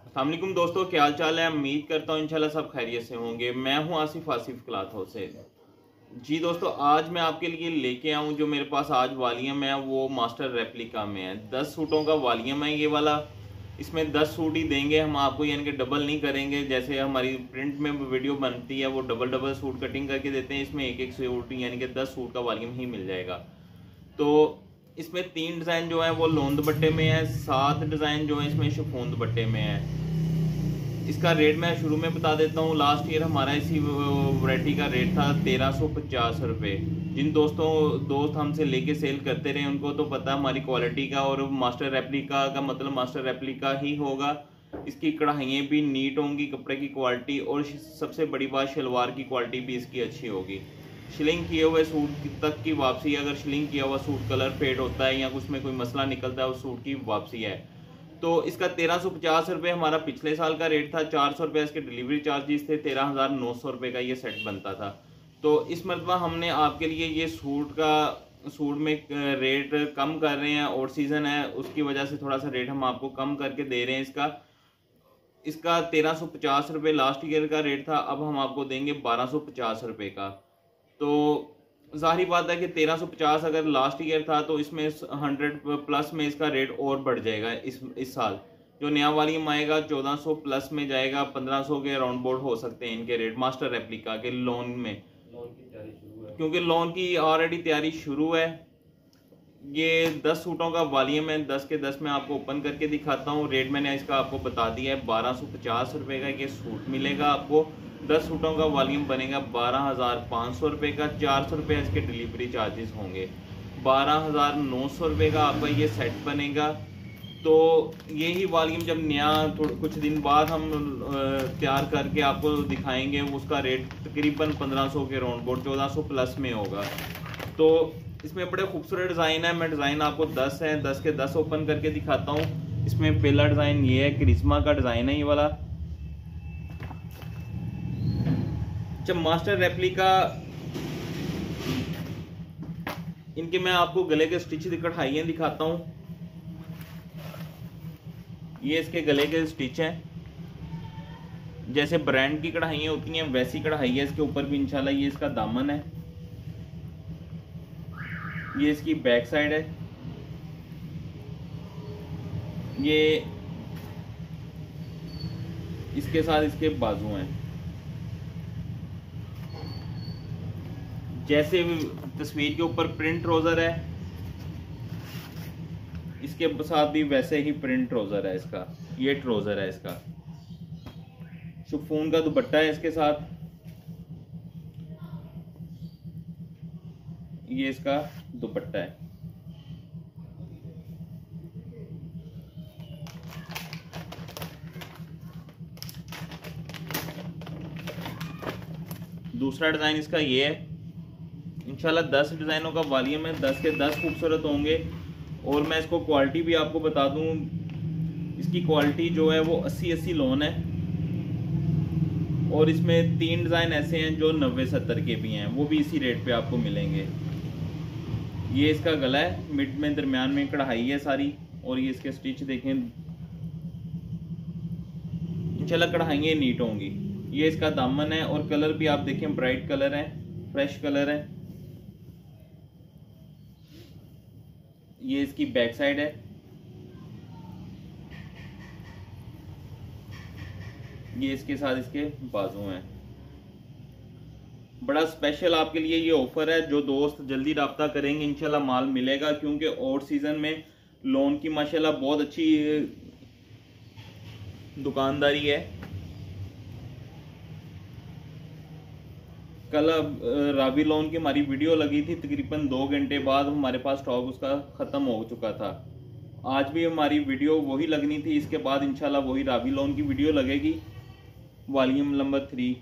अस्सलामुअलैकुम दोस्तों, क्या हाल चाल है। उम्मीद करता हूँ इंशाल्लाह सब खैरियत से होंगे। मैं हूँ आसिफ क्लॉथ हाउस से। जी दोस्तों, आज मैं आपके लिए लेके आऊँ जो मेरे पास आज वॉल्यूम है वो मास्टर रेप्लिका में है। 10 सूटों का वॉल्यूम है ये वाला। इसमें 10 सूट ही देंगे हम आपको, यानी कि डबल नहीं करेंगे। जैसे हमारी प्रिंट में वीडियो बनती है वो डबल डबल सूट कटिंग करके देते हैं, इसमें एक एक सूट यानी कि 10 सूट का वॉल्यूम ही मिल जाएगा। तो इसमें 3 डिज़ाइन जो है वो लोन दुपट्टे में है, 7 डिज़ाइन जो है इसमें शिफॉन दुपट्टे में है। इसका रेट मैं शुरू में बता देता हूँ। लास्ट ईयर हमारा इसी वैरायटी का रेट था 1350 रुपये। जिन दोस्त हमसे लेके सेल करते रहे उनको तो पता हमारी क्वालिटी का, और मास्टर रेप्लिका का मतलब मास्टर रेप्लिका ही होगा। इसकी कढ़ाइयाँ भी नीट होंगी, कपड़े की क्वालिटी, और सबसे बड़ी बात शलवार की क्वालिटी भी इसकी अच्छी होगी। शिलिंग किए हुए सूट तक की वापसी, अगर शिलिंग किया हुआ सूट कलर फेड होता है या उसमें कोई मसला निकलता है उस सूट की वापसी है। तो इसका 1350 रुपये हमारा पिछले साल का रेट था। 400 रुपये इसके डिलीवरी चार्जेस थे। 13,900 रुपये का ये सेट बनता था। तो इस मरतबा हमने आपके लिए ये सूट में रेट कम कर रहे हैं, और सीज़न है उसकी वजह से थोड़ा सा रेट हम आपको कम करके दे रहे हैं। इसका 1350 रुपये लास्ट ईयर का रेट था, अब हम आपको देंगे 1250 रुपये का। तो जाहिर बात है कि 1350 अगर लास्ट ईयर था तो इसमें 100 प्लस में इसका रेट और बढ़ जाएगा। इस साल जो नया वॉल्यूम आएगा 1400 प्लस में जाएगा। 1500 के राउंड बोर्ड हो सकते हैं इनके रेट मास्टर रेप्लिका के लोन में, क्योंकि लोन की ऑलरेडी तैयारी शुरू है। ये 10 सूटों का वॉल्यूम है, 10 के 10 मैं आपको ओपन करके दिखाता हूँ। रेट मैंने इसका आपको बता दिया है, 1250 रुपये का ये सूट मिलेगा आपको। 10 सूटों का वॉल्यूम बनेगा 12,500 रुपये का। 400 रुपये इसके डिलीवरी चार्जेस होंगे। 12,900 रुपये का आपका ये सेट बनेगा। तो यही वॉल्यूम जब नया कुछ दिन बाद हम तैयार करके आपको दिखाएंगे, उसका रेट तकरीबन 1500 के राउंड बोर्ड 1400 प्लस में होगा। तो इसमें बड़े खूबसूरत डिज़ाइन है। मैं डिज़ाइन आपको 10 है, 10 के 10 ओपन करके दिखाता हूँ। इसमें पहला डिज़ाइन ये है, करिश्मा का डिज़ाइन है ये वाला। जब मास्टर रेप्लिका इनके मैं आपको गले के स्टिच कढ़ाइयाँ दिखाता हूँ। ये इसके गले के स्टिच हैं, जैसे ब्रांड की कढ़ाइयाँ होती हैं वैसी कढ़ाई है। इसके ऊपर भी इंशाल्लाह ये इसका दामन है। ये इसकी बैक साइड है। ये इसके साथ इसके बाजू हैं। जैसे तस्वीर के ऊपर प्रिंट ट्राउजर है, इसके साथ भी वैसे ही प्रिंट ट्राउजर है इसका। ये ट्राउजर है इसका। शिफॉन का दुपट्टा है इसके साथ। ये इसका दुपट्टा है। दूसरा डिजाइन इसका ये है। इंशाल्लाह 10 डिजाइनों का वॉल्यूम है, 10 के 10 खूबसूरत होंगे। और मैं इसको क्वालिटी भी आपको बता दूं, इसकी क्वालिटी जो है वो 80-80 लोन है। और इसमें 3 डिज़ाइन ऐसे हैं जो 90-70 के भी हैं, वो भी इसी रेट पे आपको मिलेंगे। ये इसका गला है, मिड में दरमियान में कढ़ाई है सारी। और ये इसके स्टिच देखें, इंशाल्लाह कढ़ाइयाँ नीट होंगी। ये इसका दामन है, और कलर भी आप देखें ब्राइट कलर है, फ्रेश कलर है। ये इसकी बैक साइड है। ये इसके साथ इसके बाजू हैं। बड़ा स्पेशल आपके लिए ये ऑफर है। जो दोस्त जल्दी राब्ता करेंगे इंशाल्लाह माल मिलेगा, क्योंकि और सीजन में लोन की माशाल्लाह बहुत अच्छी दुकानदारी है। कल रावी लोन की हमारी वीडियो लगी थी, तकरीबन 2 घंटे बाद हमारे पास स्टॉक उसका ख़त्म हो चुका था। आज भी हमारी वीडियो वही लगनी थी, इसके बाद इंशाल्लाह वही रावी लोन की वीडियो लगेगी, वॉल्यूम नंबर 3।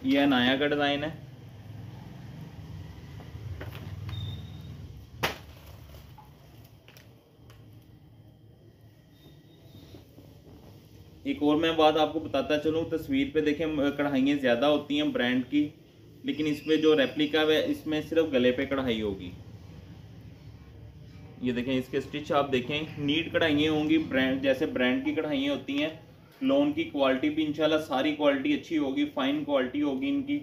यह अनाया का डिज़ाइन है। एक और मैं बात आपको बताता चलूँ, तस्वीर पे देखें कढ़ाइयाँ ज़्यादा होती हैं ब्रांड की, लेकिन इसमें जो रेप्लिका है इसमें सिर्फ गले पे कढ़ाई होगी। ये देखें इसके स्टिच आप देखें, नीट कढ़ाइयाँ होंगी, ब्रांड जैसे ब्रांड की कढ़ाइयाँ होती हैं। लोन की क्वालिटी भी इंशाल्लाह सारी क्वालिटी अच्छी होगी, फाइन क्वालिटी होगी इनकी।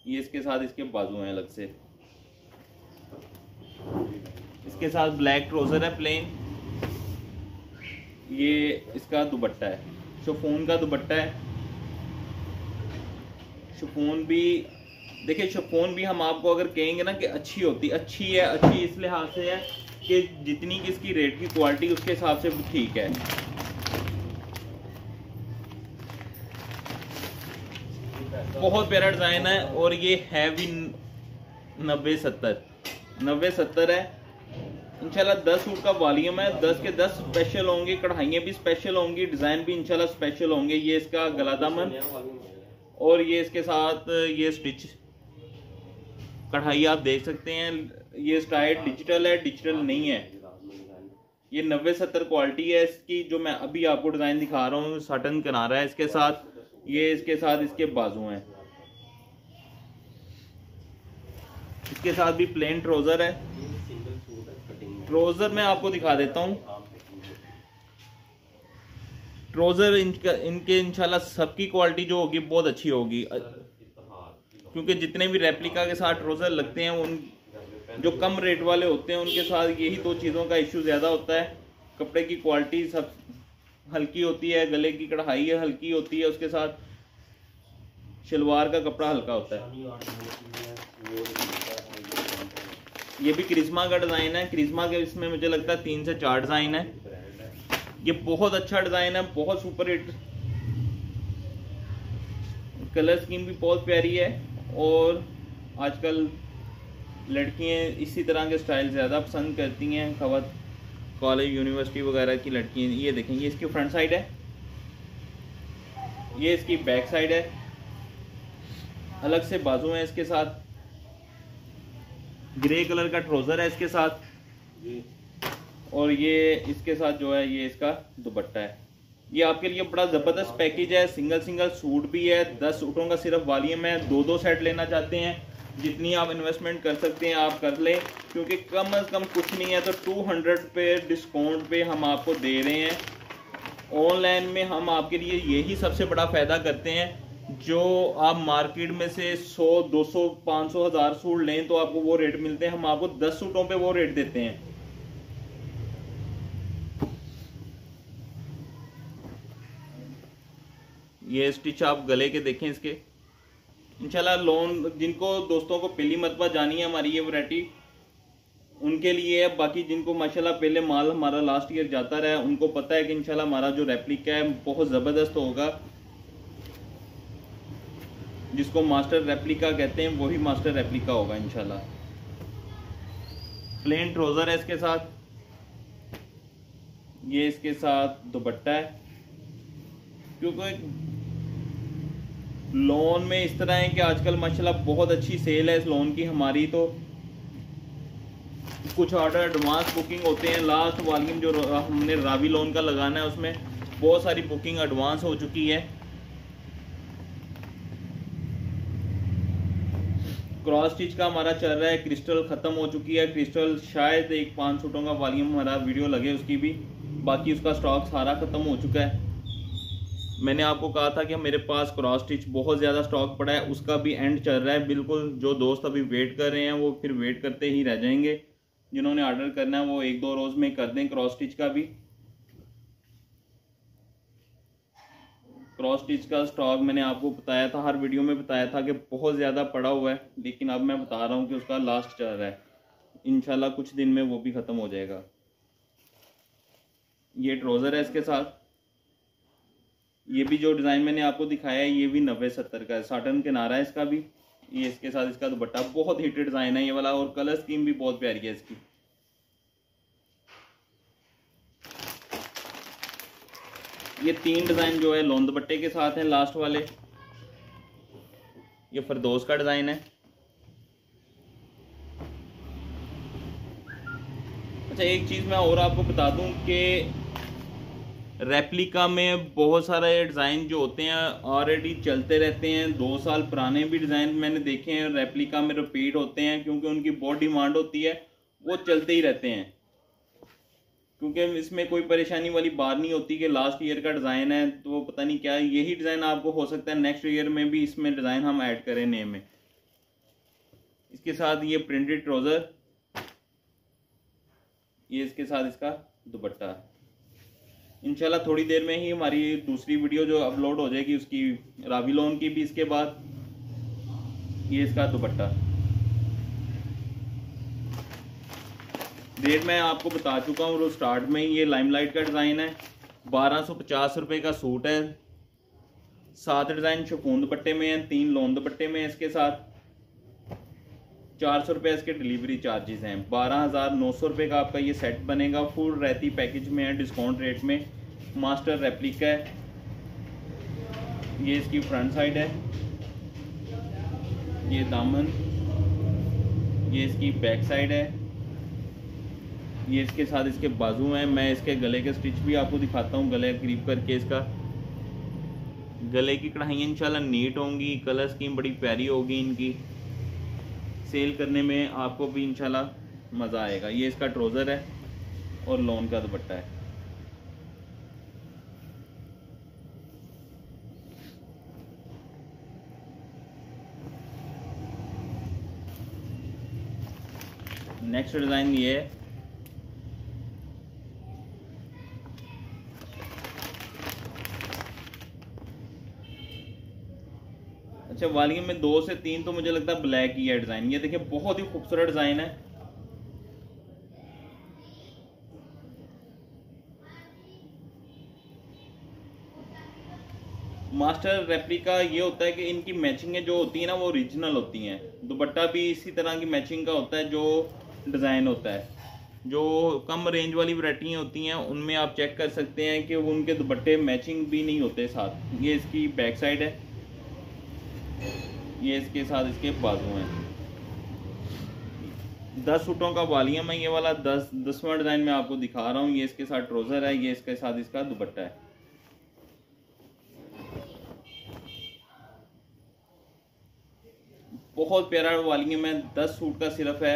ये इसके साथ इसके बाजू हैं अलग से। इसके साथ ब्लैक ट्राउजर है प्लेन। ये इसका दुपट्टा है, शिफॉन का दुपट्टा है। शिफॉन भी देखिए, शिफॉन भी हम आपको अगर कहेंगे ना कि अच्छी होती, अच्छी है, अच्छी इस लिहाज से है कि जितनी की इसकी रेट की क्वालिटी उसके हिसाब से ठीक है। बहुत प्यारा डिजाइन है और ये है भी 90-70 है इंशाल्लाह। 10 सूट का वॉल्यूम है, 10 के 10 स्पेशल होंगे, कढ़ाइयाँ भी स्पेशल होंगी, डिजाइन भी इंशाल्लाह स्पेशल होंगे। ये इसका गला दामन और ये इसके साथ ये स्टिच कढ़ाई आप देख सकते हैं। ये स्टाइल डिजिटल है, डिजिटल नहीं है। ये 90-70 क्वालिटी है इसकी, जो मैं अभी आपको डिजाइन दिखा रहा हूँ। साटन किनारा है इसके साथ, ये इसके साथ इसके बाजू हैं। इसके साथ भी प्लेन ट्राउजर है। ट्राउजर मैं आपको दिखा देता हूँ। ट्राउजर इनके इंशाल्लाह सबकी क्वालिटी जो होगी बहुत अच्छी होगी, क्योंकि जितने भी रेप्लिका के साथ ट्राउजर लगते हैं उन जो कम रेट वाले होते हैं उनके साथ यही दो चीज़ों का इश्यू ज़्यादा होता है। कपड़े की क्वालिटी सब हल्की होती है, गले की कढ़ाई है हल्की होती है, उसके साथ शलवार का कपड़ा हल्का होता है। ये भी करिश्मा का डिज़ाइन है। करिश्मा के इसमें मुझे लगता है 3 से 4 डिज़ाइन है। ये बहुत अच्छा डिज़ाइन है, बहुत सुपर हिट। कलर स्कीम भी बहुत प्यारी है और आजकल लड़कियां इसी तरह के स्टाइल ज़्यादा पसंद करती हैं, खवत कॉलेज यूनिवर्सिटी वगैरह की लड़कियां। ये देखें, ये इसकी फ्रंट साइड है, ये इसकी बैक साइड है, अलग से बाजू है इसके साथ। ग्रे कलर का ट्राउजर है इसके साथ और ये इसके साथ जो है ये इसका दुपट्टा है। ये आपके लिए बड़ा ज़बरदस्त पैकेज है। सिंगल सूट भी है, 10 सूटों का सिर्फ वॉल्यूम है। 2 सेट लेना चाहते हैं, जितनी आप इन्वेस्टमेंट कर सकते हैं आप कर लें, क्योंकि कम से कम कुछ नहीं है तो 200 पे डिस्काउंट पे हम आपको दे रहे हैं। ऑनलाइन में हम आपके लिए यही सबसे बड़ा फ़ायदा करते हैं। जो आप मार्केट में से 100, 200, 500, 1000 सूट लें तो आपको वो रेट मिलते हैं, हम आपको 10 सूटों पे वो रेट देते हैं। ये स्टिच आप गले के देखें इसके। इंशाल्लाह लोन जिनको दोस्तों को पहली मरतबा जानी है हमारी ये वैरायटी उनके लिए है। बाकी जिनको माशाल्लाह पहले माल हमारा लास्ट ईयर जाता रहा है उनको पता है कि इंशाल्लाह हमारा जो रेप्लिका है बहुत ज़बरदस्त होगा। जिसको मास्टर रेप्लिका कहते हैं वही मास्टर रेप्लिका होगा इंशाल्लाह। प्लेन ट्राउजर है इसके साथ, ये इसके साथ दुपट्टा है। क्योंकि लोन में इस तरह है कि आजकल माशाल्लाह बहुत अच्छी सेल है इस लोन की हमारी, तो कुछ ऑर्डर एडवांस बुकिंग होते हैं। लास्ट वॉल्यूम जो हमने रावी लोन का लगाना है उसमें बहुत सारी बुकिंग एडवांस हो चुकी है। क्रॉस स्टिच का हमारा चल रहा है, क्रिस्टल ख़त्म हो चुकी है। क्रिस्टल शायद 1-5 सूटों का वॉल्यूम हमारा वीडियो लगे उसकी भी, बाकी उसका स्टॉक सारा ख़त्म हो चुका है। मैंने आपको कहा था कि मेरे पास क्रॉस स्टिच बहुत ज़्यादा स्टॉक पड़ा है, उसका भी एंड चल रहा है बिल्कुल। जो दोस्त अभी वेट कर रहे हैं वो फिर वेट करते ही रह जाएंगे। जिन्होंने ऑर्डर करना है वो 1-2 रोज़ में कर दें क्रॉस स्टिच का भी। क्रॉस स्टिच का स्टॉक मैंने आपको बताया था, हर वीडियो में बताया था कि बहुत ज़्यादा पड़ा हुआ है, लेकिन अब मैं बता रहा हूँ कि उसका लास्ट चल रहा है। इंशाल्लाह कुछ दिन में वो भी ख़त्म हो जाएगा। ये ट्राउज़र है इसके साथ। ये भी जो डिज़ाइन मैंने आपको दिखाया है ये भी 90-70 का है। साटन किनारा है इसका भी। ये इसके साथ इसका दुपट्टा बहुत हिट डिज़ाइन है ये वाला, और कलर स्कीम भी बहुत प्यारी है इसकी। ये 3 डिज़ाइन जो है लोन दुपट्टे के साथ हैं लास्ट वाले। ये फरदोस का डिज़ाइन है। अच्छा, एक चीज़ मैं और आपको बता दूं कि रेप्लिका में बहुत सारे डिज़ाइन जो होते हैं ऑलरेडी चलते रहते हैं। 2 साल पुराने भी डिज़ाइन मैंने देखे हैं रेप्लिका में रिपीट होते हैं, क्योंकि उनकी बहुत डिमांड होती है। वो चलते ही रहते हैं, क्योंकि इसमें कोई परेशानी वाली बात नहीं होती कि लास्ट ईयर का डिज़ाइन है तो पता नहीं क्या, यही डिज़ाइन आपको हो सकता है नेक्स्ट ईयर में भी इसमें डिज़ाइन हम ऐड करें नए में। इसके साथ ये प्रिंटेड ट्राउज़र, ये इसके साथ इसका दुपट्टा। इंशाल्लाह थोड़ी देर में ही हमारी दूसरी वीडियो जो अपलोड हो जाएगी उसकी रावी लोन की भी। इसके बाद ये इसका दुपट्टा। रेट मैं आपको बता चुका हूँ स्टार्ट में। ये लाइमलाइट का डिज़ाइन है, 1250 रुपये का सूट है। 7 डिज़ाइन शिफॉन दुपट्टे में है, 3 लोन दुपट्टे में है। इसके साथ 400 रुपये इसके डिलीवरी चार्जेस हैं। 12,900 रुपये का आपका ये सेट बनेगा। फुल रहती पैकेज में है, डिस्काउंट रेट में। मास्टर रेप्लिका है। ये इसकी फ्रंट साइड है, ये दामन, ये इसकी बैक साइड है, ये इसके साथ इसके बाजू हैं। मैं इसके गले के स्टिच भी आपको दिखाता हूँ, गले करीब करके। इसका गले की कढ़ाइयाँ इंशाल्लाह नीट होंगी, कलर स्कीम बड़ी प्यारी होगी इनकी। सेल करने में आपको भी इंशाल्लाह मज़ा आएगा। ये इसका ट्राउज़र है और लोन का दुपट्टा है। नेक्स्ट डिज़ाइन ये है, अच्छा वालियम में 2 से 3 तो मुझे लगता है ब्लैक ही है डिज़ाइन। ये देखिए बहुत ही खूबसूरत डिज़ाइन है। मास्टर रेप्लिका ये होता है कि इनकी मैचिंगें जो होती हैं ना वो ओरिजिनल होती हैं। दुपट्टा भी इसी तरह की मैचिंग का होता है जो डिज़ाइन होता है। जो कम रेंज वाली वैरायटियाँ होती हैं उनमें आप चेक कर सकते हैं कि उनके दुपट्टे मैचिंग भी नहीं होते साथ। ये इसकी बैक साइड है, ये इसके साथ इसके बाजू हैं। 10 सूटों का वॉल्यूम है ये वाला। 10वां डिज़ाइन में आपको दिखा रहा हूँ। ये इसके साथ ट्राउज़र है, ये इसके साथ इसका दुपट्टा है। बहुत प्यारा वॉल्यूम है। 10 सूट का सिर्फ है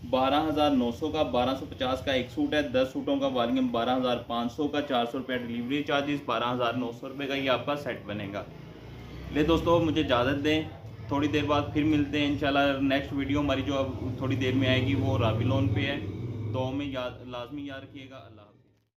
12,900 का। 1250 का एक सूट है। 10 सूटों का वॉल्यूम 12,500 का। 400 रुपये डिलीवरी चार्जेस, 12,900 रुपये का ये आपका सेट बनेगा। ले दोस्तों मुझे इजाज़त दें, थोड़ी देर बाद फिर मिलते हैं इंशाल्लाह। नेक्स्ट वीडियो हमारी जो अब थोड़ी देर में आएगी वो रावी लोन पे है। तो में याद लाजमी याद रखिएगा। अल्लाह।